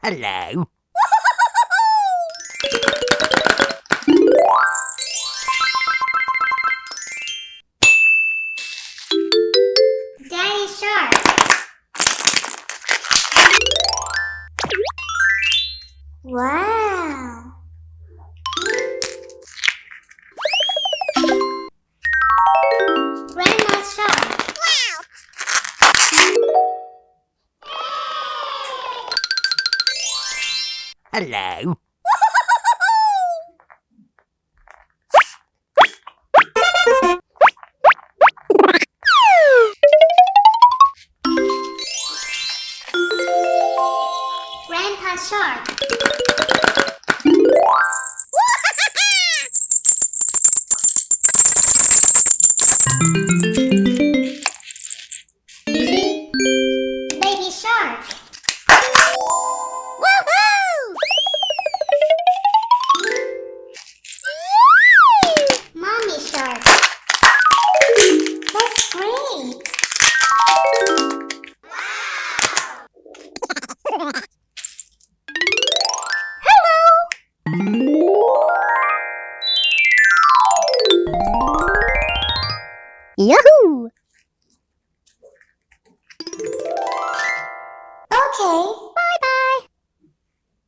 Hello. Daddy Shark. Wow. Grandma Shark. Hello. Grandpa Shark. Baby Shark. Woohoo! Mommy Shark. That's great. Yahoo! Okay.